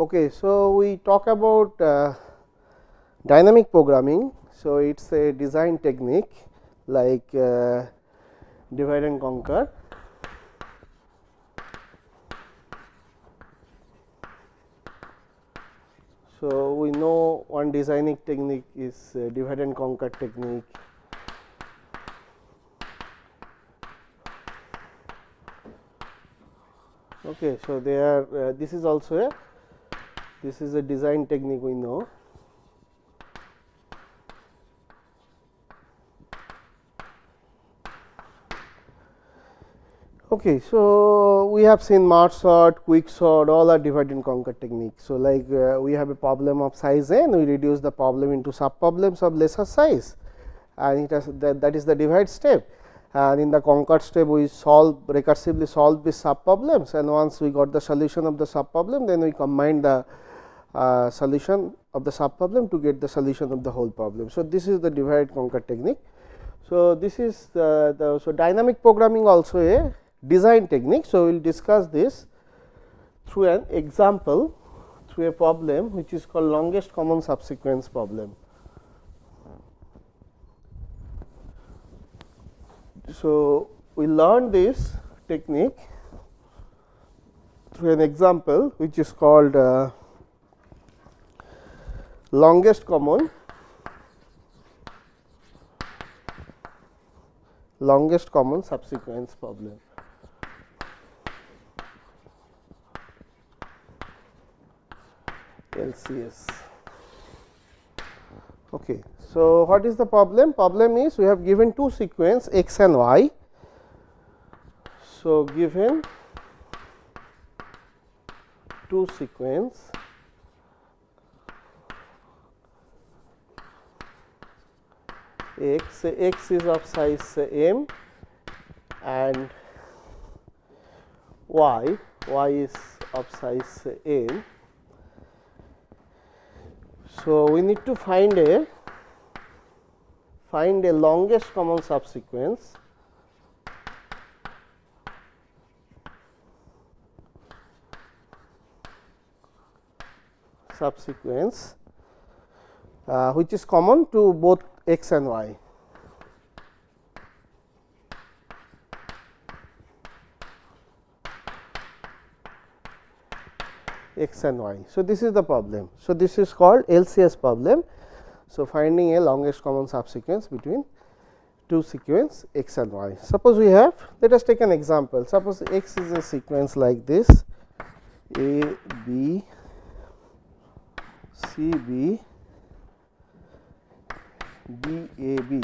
Okay, so we talk about dynamic programming. So it is a design technique like divide and conquer. So we know one designing technique is divide and conquer technique. Okay, so there this is also a design technique we know. Okay, so we have seen merge sort, quick sort, all are divide and conquer techniques. So like we have a problem of size n, we reduce the problem into sub problems of lesser size, and it has that is the divide step. And in the conquer step, we recursively solve the sub problems, and once we got the solution of the sub problem, then we combine the solution of the sub problem to get the solution of the whole problem. So this is the divide conquer technique. So this is so dynamic programming also a design technique. So we will discuss this through an example, through a problem which is called longest common subsequence problem. So we learn this technique through an example which is called longest common subsequence problem. LCS. Okay. So what is the problem? Problem is we have given two sequence x and y. So given two sequence x is of size m and y is of size n. So we need to find a longest common subsequence which is common to both x and y. X and y. So this is the problem. So this is called LCS problem. So finding a longest common subsequence between two sequence x and y. Suppose we have, let us take an example. Suppose x is a sequence like this, a b c b d a b,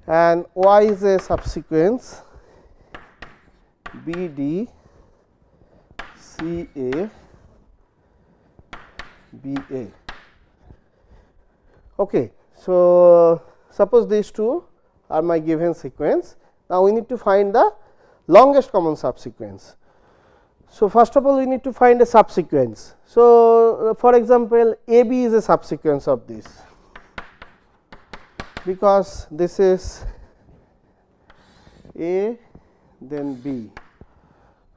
and y is a subsequence b d c a b a. Okay, so suppose these two are my given sequence. Now we need to find the longest common subsequence. So first of all, we need to find a subsequence. So for example, AB is a subsequence of this, because this is A then B.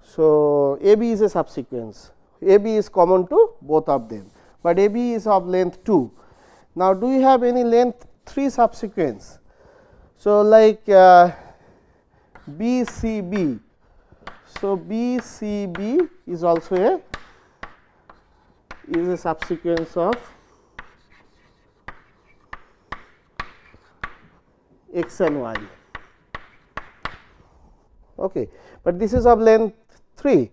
So AB is a subsequence. AB is common to both of them, but AB is of length 2. Now do you have any length 3 subsequence? So like BCB. So BCB is also a subsequence of x and y. Okay, but this is of length 3.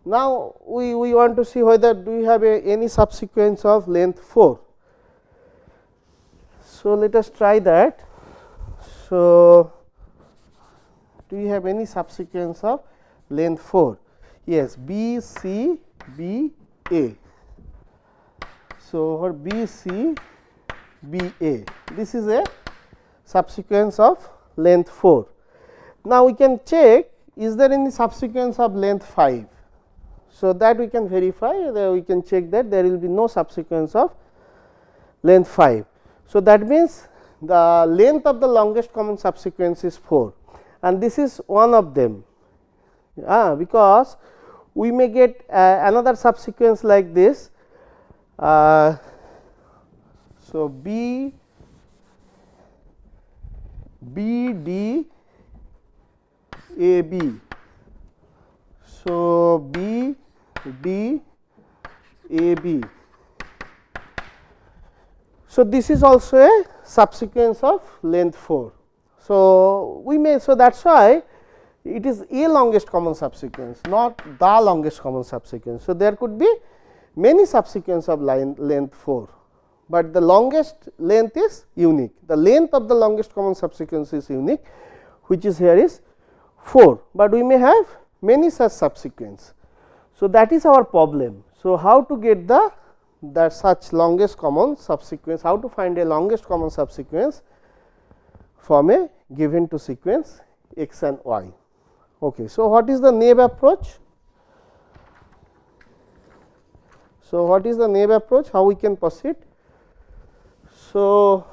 Now we want to see whether do we have any subsequence of length 4. So let us try that. So do you have any subsequence of length 4? Yes, B C B A. So for B C B A, this is a subsequence of length 4. Now we can check, is there any subsequence of length 5? So that we can verify, we can check that there will be no subsequence of length 5. So that means the length of the longest common subsequence is 4, and this is one of them, because we may get another subsequence like this. So, B D A B. So, B D A B. So, this is also a subsequence of length 4. So, we may, so that is why it is a longest common subsequence, not the longest common subsequence. So, there could be many subsequence of length 4, but the longest length is unique. The length of the longest common subsequence is unique, which is here is 4, but we may have many such subsequence. So, that is our problem. So, how to get the such longest common subsequence, how to find a longest common subsequence from a given to sequence x and y. Okay. So, what is the Nav approach? So, what is the Nav approach? How we can proceed? So,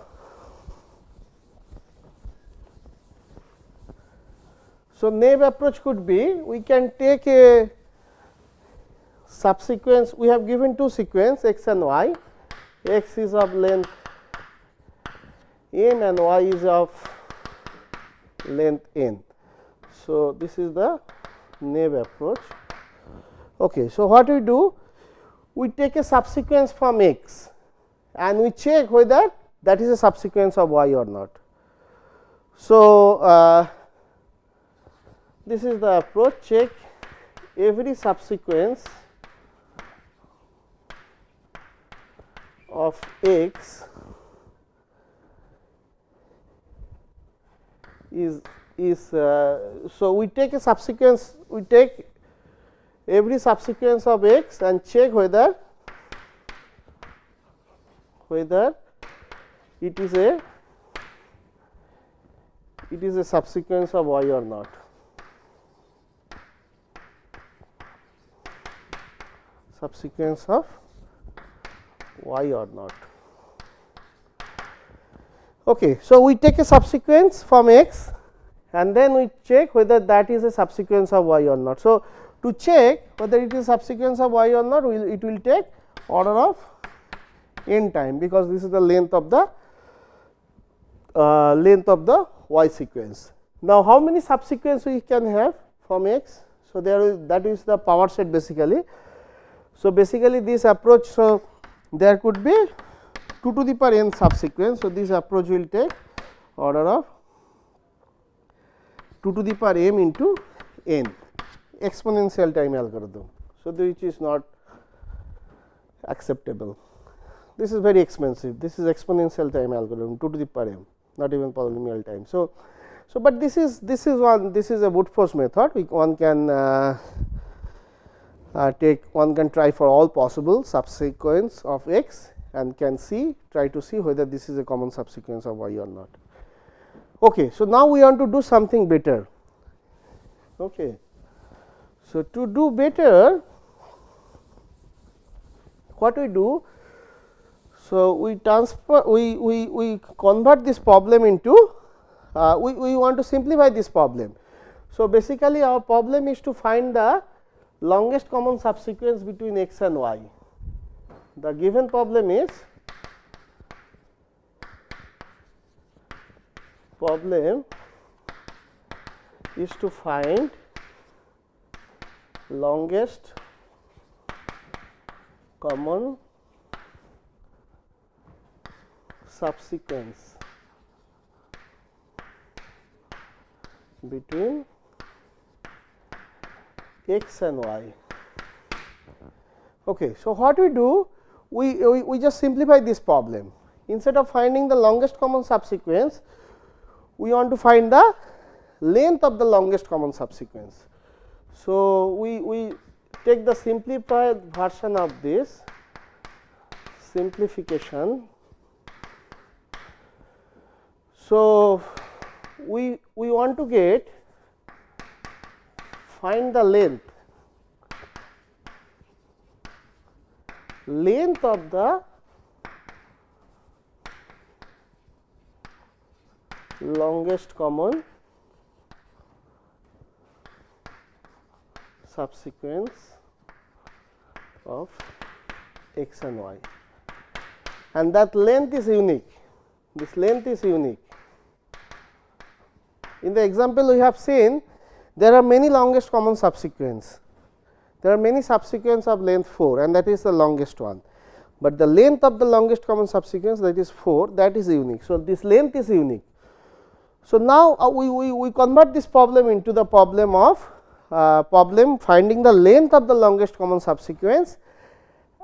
Nav approach could be, we can take a subsequence, we have given two sequence x and y, x is of length n and y is of length n. So, this is the Nav approach. Okay. So, what we do? We take a subsequence from x and we check whether that is a subsequence of y or not. So, this is the approach, check every subsequence of x is so we take a subsequence, we take every subsequence of x and check whether it is a subsequence of y or not. Subsequence of y or not. Okay. So, we take a subsequence from x and then we check whether that is a subsequence of y or not. So, to check whether it is subsequence of y or not, it will take order of n time, because this is the length of the y sequence. Now, how many subsequence we can have from x? So, that is the power set basically. So, basically this approach, so there could be 2 to the power n subsequence. So, this approach will take order of 2 to the power m into n, exponential time algorithm. So, which is not acceptable. This is very expensive. This is exponential time algorithm 2 to the power m, not even polynomial time. So, but this is a brute force method. One can one can try for all possible subsequence of x and can try to see whether this is a common subsequence of y or not. Okay. So, now we want to do something better. Okay. So, to do better, what we do? So, we convert this problem into, we want to simplify this problem. So, basically our problem is to find the longest common subsequence between x and y. The given problem is to find longest common subsequence between x and y. Okay. So, what we do? We just simplify this problem. Instead of finding the longest common subsequence, we want to find the length of the longest common subsequence. So, we take the simplified version of this simplification. So, we want to find the length of the longest common subsequence of x and y, and that length is unique. This length is unique. In the example we have seen, there are many longest common subsequence. There are many subsequence of length 4, and that is the longest one, but the length of the longest common subsequence, that is 4, that is unique. So, this length is unique. So, now we convert this problem into the problem of finding the length of the longest common subsequence,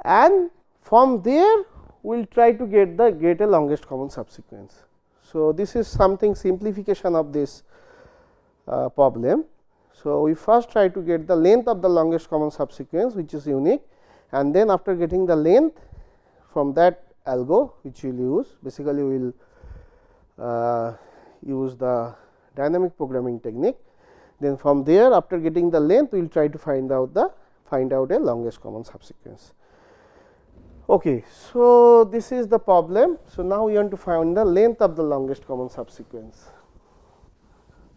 and from there we will try to get a longest common subsequence. So, this is something simplification of this problem. So, we first try to get the length of the longest common subsequence, which is unique, and then after getting the length, from that algo which we will use, basically we will use the dynamic programming technique. Then from there, after getting the length, we will try to find out a longest common subsequence. Okay, so this is the problem. So, now we want to find the length of the longest common subsequence.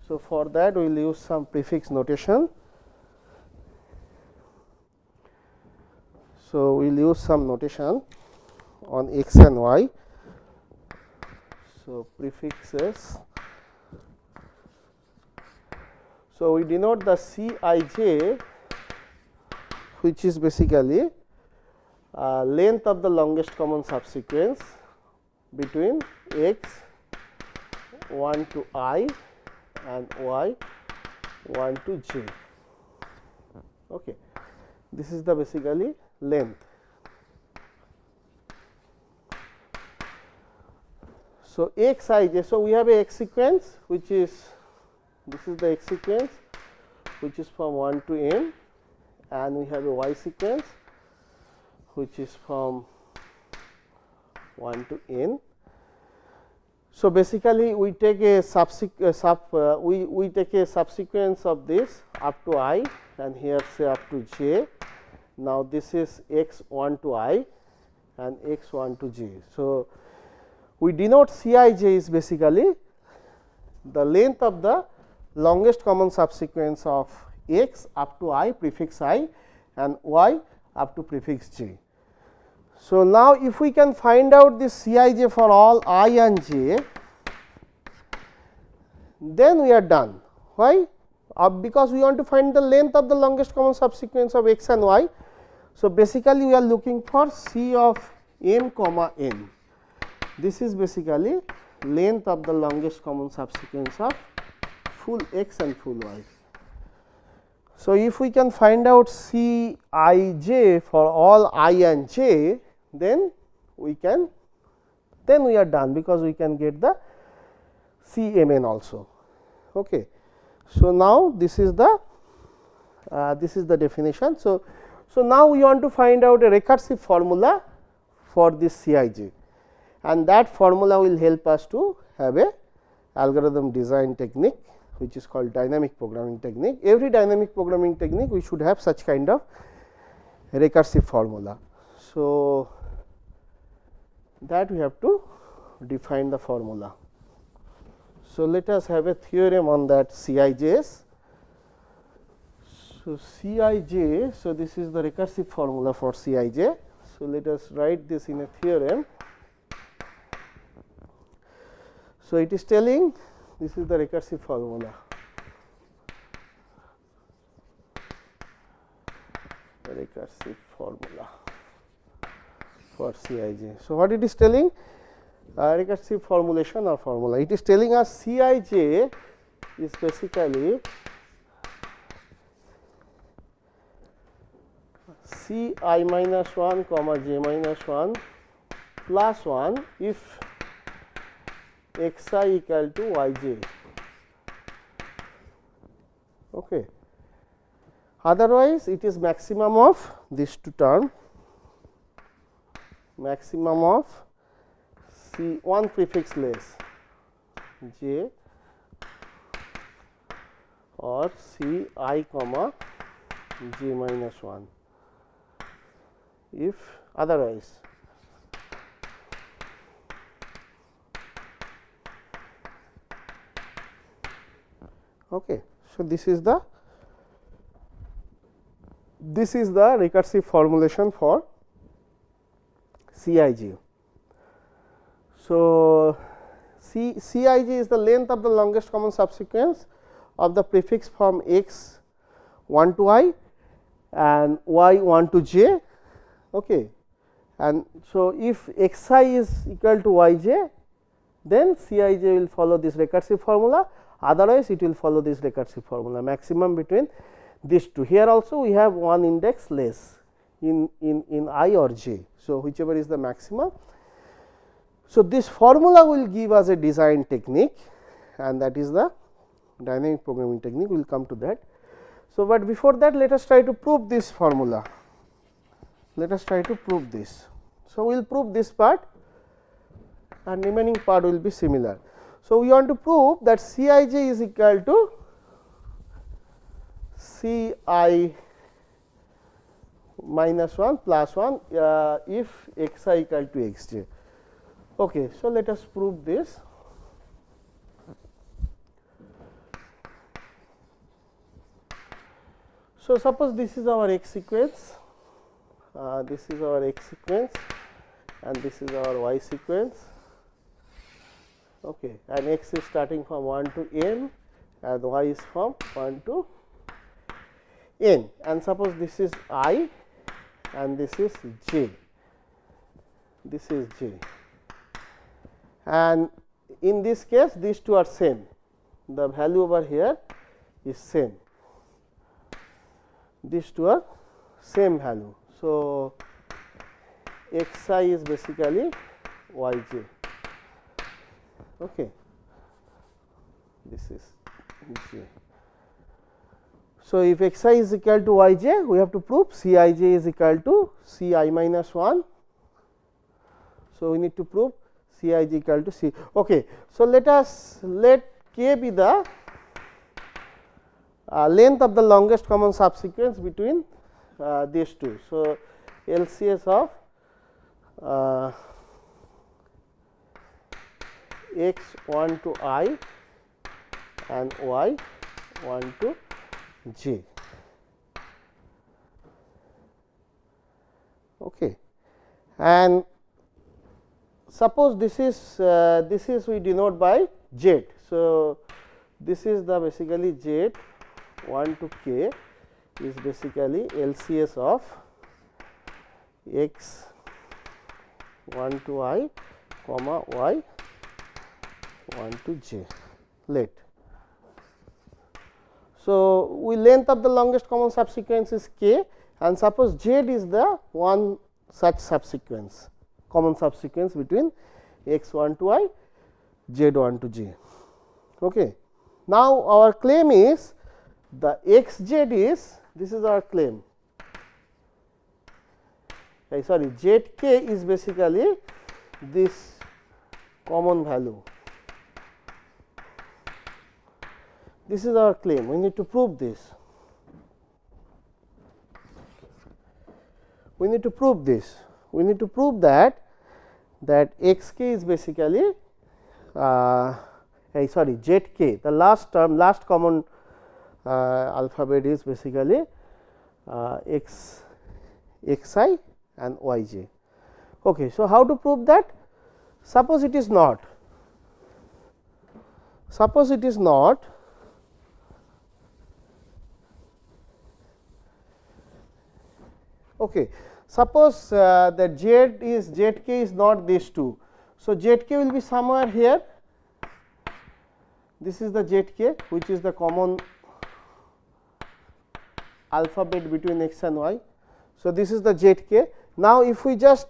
So, for that we will use some prefix notation. So, we will use some notation on x and y. So, prefixes. So, we denote the Cij, which is basically length of the longest common subsequence between x 1 to I and y 1 to j. Okay. This is the basically length. So, xij, so we have a x sequence which is, this is the x sequence which is from 1 to n, and we have a y sequence which is from 1 to n. So, basically we take a we take a subsequence of this up to I, and here say up to j. Now, this is x 1 to I and x 1 to j. So, we denote Cij is basically the length of the longest common subsequence of x up to I, prefix I, and y up to prefix j. So, now if we can find out this Cij for all I and j, then we are done. Why? Because we want to find the length of the longest common subsequence of x and y. So, basically we are looking for C of m comma n. This is basically length of the longest common subsequence of full x and full y. So, if we can find out Cij for all I and j, then we are done, because we can get the Cmn also. Okay. So, now this is the definition. So, now we want to find out a recursive formula for this Cij, and that formula will help us to have a algorithm design technique which is called dynamic programming technique. Every dynamic programming technique we should have such kind of recursive formula. So, that we have to define the formula. So, let us have a theorem on that Cij's. So, Cij, so this is the recursive formula for Cij. So, let us write this in a theorem. So, it is telling this is the recursive formula. Recursive formula for Cij. So, what it is telling? Recursive formulation or formula. It is telling us Cij is basically Ci minus 1 comma j minus 1 plus 1 if xi equal to yj. Okay. Otherwise, it is maximum of these two term, maximum of C one prefix less j or C I comma j minus 1 if otherwise. Okay. So, this is the this is the recursive formulation for Cij. So, Cij is the length of the longest common subsequence of the prefix from x 1 to I and y 1 to j. Okay. And so, if xi is equal to yj, then Cij will follow this recursive formula, otherwise it will follow this recursive formula, maximum between these two. Here also we have one index less in I or j. So, whichever is the maximum. So, this formula will give us a design technique, and that is the dynamic programming technique. We will come to that. So, but before that, let us try to prove this formula. Let us try to prove this. So, we will prove this part and remaining part will be similar. So, we want to prove that Cij is equal to Ci minus 1 plus 1 if xi equal to xj. Okay. So, let us prove this. So, suppose this is our x sequence, this is our x sequence and this is our y sequence, okay, and x is starting from 1 to n and y is from 1 to n, and suppose this is I and this is j, this is j, and in this case these two are same, the value over here is same, these two are same value. So, xi is basically yj, okay, this is j. So, if xi is equal to yj, we have to prove Cij is equal to Ci minus 1. So, we need to prove Cij equal to C. Okay. So, let k be the length of the longest common subsequence between these two. So, LCS of x 1 to I and y 1 to j. Okay. And suppose this is we denote by z. So, this is the basically z 1 to k is basically LCS of x 1 to I comma y 1 to j, let. So, we length of the longest common subsequence is k, and suppose z is the one such subsequence, common subsequence between x 1 to I, z 1 to j. Okay. Now, our claim is the xz is, this is our claim, sorry, zk is basically this common value. This is our claim, we need to prove this. We need to prove this. We need to prove that xk is basically sorry, zk, the last term, last common alphabet is basically xi and yj. Okay. So, how to prove that? Suppose it is not. Suppose it is not. Okay. Suppose that zk is not these two. So, zk will be somewhere here. This is the zk, which is the common alphabet between x and y. So, this is the zk. Now, if we just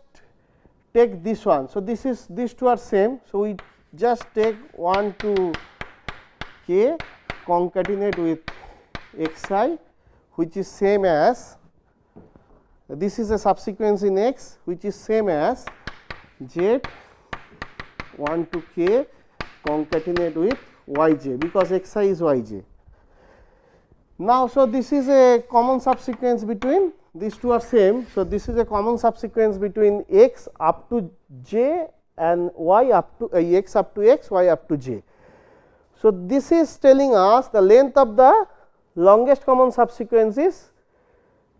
take this one, so these two are same. So, we just take 1 to k concatenate with xi, which is same as, this is a subsequence in x which is same as z 1 to k concatenate with yj, because xi is yj. Now, so this is a common subsequence between, these two are same. So, this is a common subsequence between x up to j and y up to x up to x, y up to j. So, this is telling us the length of the longest common subsequence is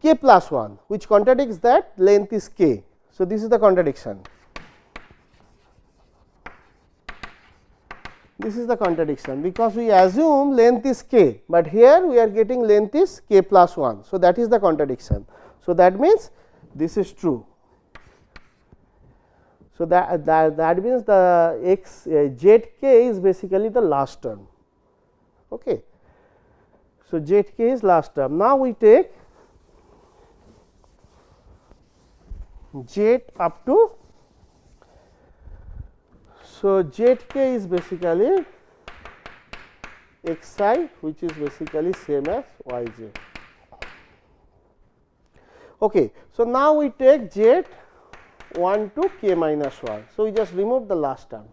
k plus 1, which contradicts that length is k. So, this is the contradiction. This is the contradiction, because we assume length is k, but here we are getting length is k plus 1. So, that is the contradiction. So, that means this is true. So, that means the zk is basically the last term. Okay. So, zk is last term. Now, we take z up to, so zk is basically xi, which is basically same as yj. Okay. So, now we take z 1 to k minus 1. So, we just remove the last term.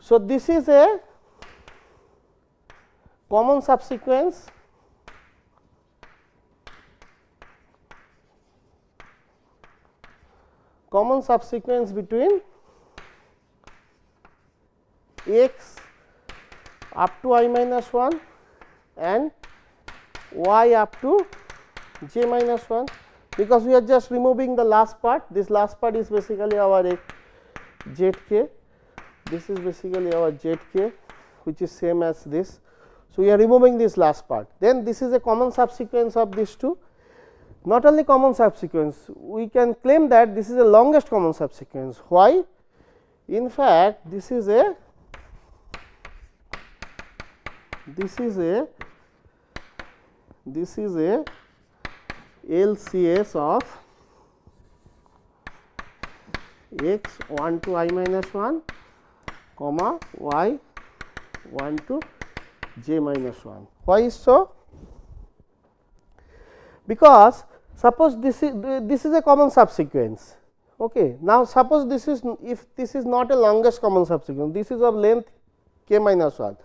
So, this is a common subsequence between x up to I minus 1 and y up to j minus 1, because we are just removing the last part. This last part is basically our zk, this is basically our zk, which is same as this. So, we are removing this last part. Then this is a common subsequence of these two. Not only common subsequence, we can claim that this is the longest common subsequence. Why? In fact, this is a LCS of x 1 to I minus 1, comma y 1 to j minus 1. Why is so? Because suppose this is a common subsequence. Okay. Now, suppose this is, if this is not a longest common subsequence, this is of length k minus 1.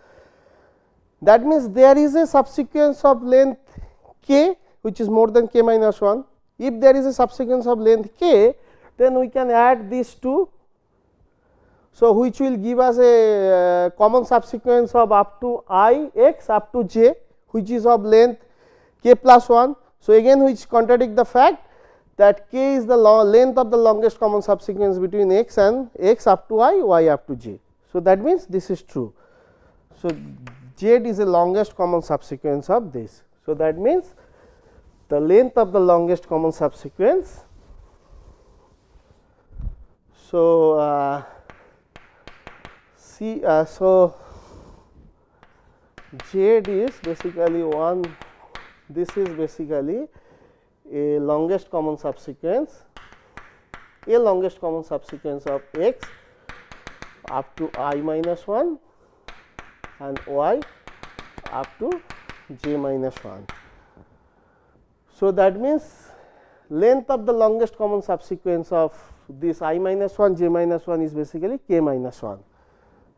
That means there is a subsequence of length k which is more than k minus 1. If there is a subsequence of length k, then we can add these two. So, which will give us a common subsequence of up to I x up to j, which is of length k plus 1. So, again which contradict the fact that k is the length of the longest common subsequence between x and x up to I, y up to j. So, that means this is true. So, z is the longest common subsequence of this. So, that means the length of the longest common subsequence. So, so z is basically one, this is basically a longest common subsequence, of x up to I minus 1 and y up to j minus 1. So, that means length of the longest common subsequence of this I minus 1 j minus 1 is basically k minus 1.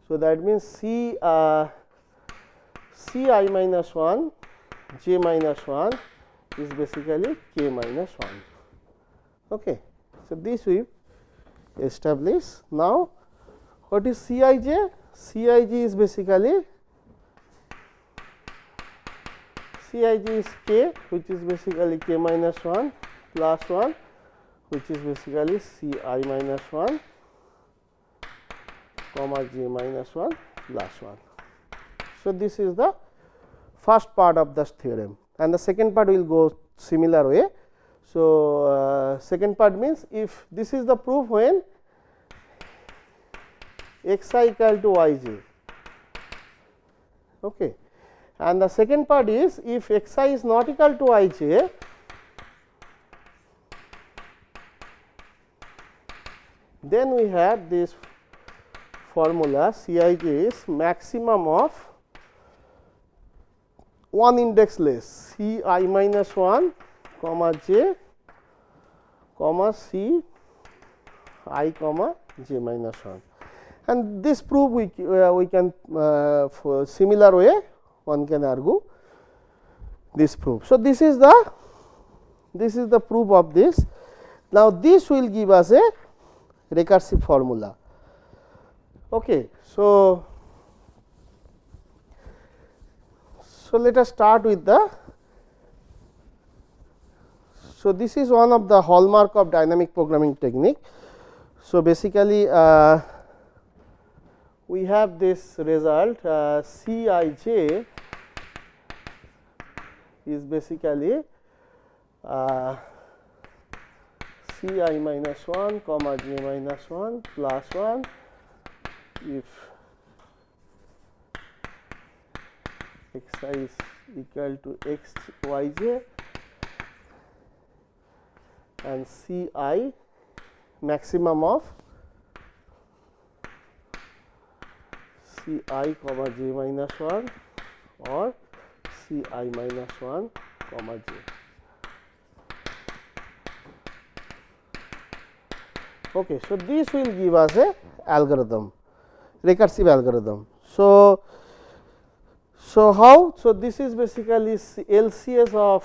So, that means C I minus 1 j minus 1 is basically k minus 1. Okay. So, this we establish. Now, what is Cij? Cij is basically is k, which is basically k minus 1 plus 1, which is basically Ci minus 1 comma j minus 1 plus 1. So, this is the first part of this theorem, and the second part will go similar way. So, second part means if this is the proof when xi equal to yj. Okay. And the second part is if xi is not equal to ij, then we have this formula Cij is maximum of one index less Ci minus 1 comma j comma C I comma j minus 1, and this proof we can for similar way one can argue this proof. So, this is the proof of this. Now, this will give us a recursive formula. Okay. So, let us start with the So, this is one of the hallmark of dynamic programming technique. So, basically we have this result Cij is basically Ci minus 1 comma j minus 1 plus 1 if xi is equal to xyj and Ci maximum of Ci comma j minus 1 or Ci minus 1 comma j. Okay, so this will give us a algorithm, recursive algorithm. So how? So this is basically LCS of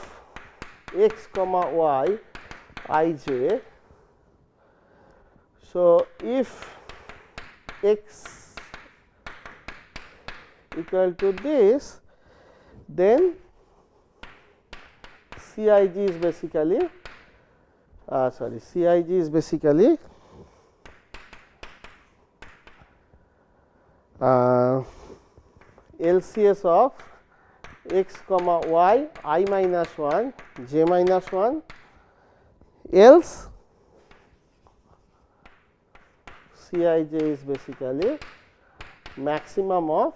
x comma y ij. So if x equal to this, then Cij is basically Cij is basically LCS of x comma y I minus 1 j minus 1 else Cij is basically maximum of,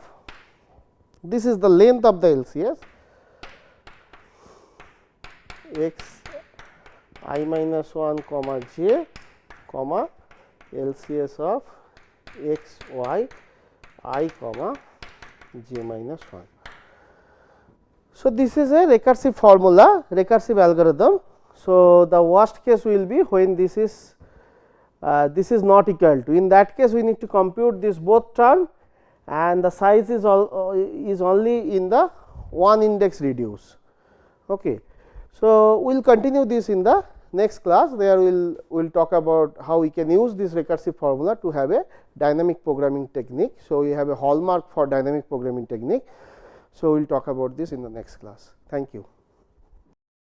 this is the length of the LCS, x I minus 1 comma j comma LCS of x y I comma j minus 1. So, this is a recursive formula, recursive algorithm. So, the worst case will be when this is not equal to, in that case we need to compute this both term and the size is only in the one index reduce. Okay. So, we will continue this in the next class. There we will talk about how we can use this recursive formula to have a dynamic programming technique. So, we have a hallmark for dynamic programming technique. So, we will talk about this in the next class. Thank you.